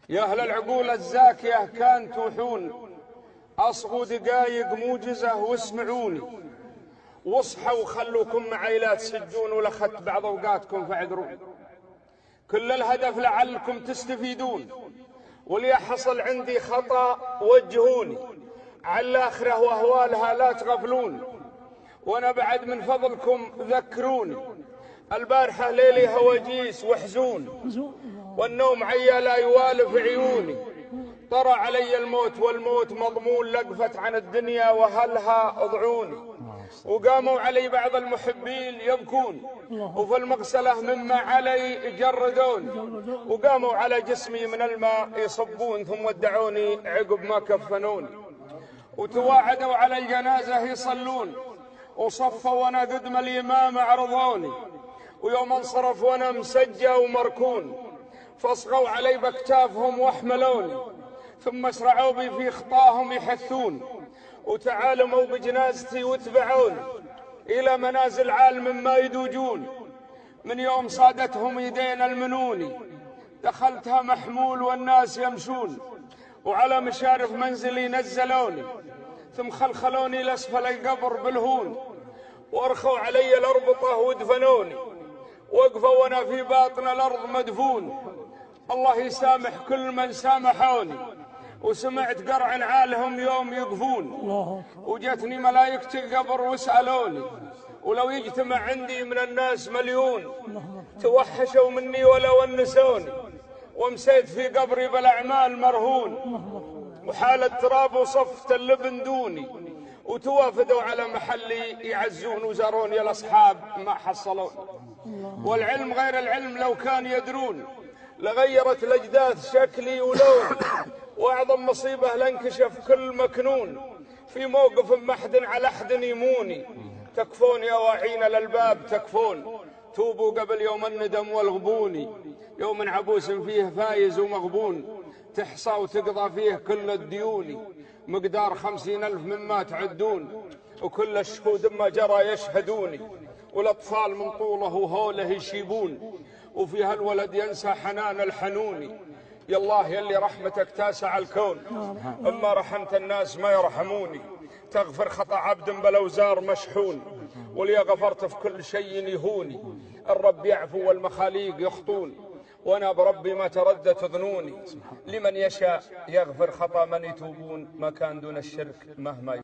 يا أهل العقول الزاكية كان توحون، أصغوا دقايق موجزة واسمعوني، واصحوا وخلوكم معي لا تسجون، ولخت بعض أوقاتكم فاعذرون. كل الهدف لعلكم تستفيدون، وليحصل عندي خطأ وجهوني، على الآخرة وأهوالها لا تغفلون. وأنا بعد من فضلكم ذكروني، البارحة ليلي هواجيس وحزون، والنوم عيا لا يوالف عيوني. طرى علي الموت والموت مضمون، لقفت عن الدنيا وهلها اضعوني. وقاموا علي بعض المحبين يبكون، وفي المغسلة مما علي جردوني. وقاموا على جسمي من الماء يصبون، ثم ودعوني عقب ما كفنوني. وتواعدوا على الجنازة يصلون، وصفوا وانا قدم الإمام عرضوني. ويوم انصرف وانا مسجى ومركون، فاصغوا علي باكتافهم واحملوني. ثم اسرعوا بي في خطاهم يحثون، وتعالموا بجنازتي واتبعوني إلى منازل عالم ما يدوجون. من يوم صادتهم يدين المنوني، دخلتها محمول والناس يمشون، وعلى مشارف منزلي نزلوني. ثم خلخلوني لأسفل القبر بالهون، وارخوا علي الأربطة ودفنوني. وقفوا وانا في باطن الأرض مدفون، الله يسامح كل من سامحوني. وسمعت قرع عالهم يوم يقفون، وجتني ملايكة القبر وسألوني، ولو يجتمع عندي من الناس مليون توحشوا مني ولا ونسوني. ومسيت في قبري بالأعمال مرهون، وحال التراب وصفت اللبن دوني. وتوافدوا على محلي يعزون، وزاروني الأصحاب ما حصلون. والعلم غير العلم لو كان يدرون، لغيرت الأجداث شكلي ولوني. وأعظم مصيبة لانكشف كل مكنون، في موقف محد على أحد يموني. تكفون يا واعين للباب تكفون، توبوا قبل يوم الندم والغبوني. يوم عبوس فيه فايز ومغبون، تحصى وتقضى فيه كل الديون. مقدار 50,000 مما تعدون، وكل الشهود ما جرى يشهدوني. والأطفال من طوله وهوله يشيبون، وفيها الولد ينسى حنان الحنون. يا الله يلي رحمتك تاسع الكون، أما رحمت الناس ما يرحموني. تغفر خطأ عبد بالأوزار مشحون، ولي غفرت في كل شيء يهوني. الرب يعفو والمخاليق يخطون، وأنا بربي ما تردت ظنوني. لمن يشاء يغفر خطأ من يتوبون، ما كان دون الشرك مهما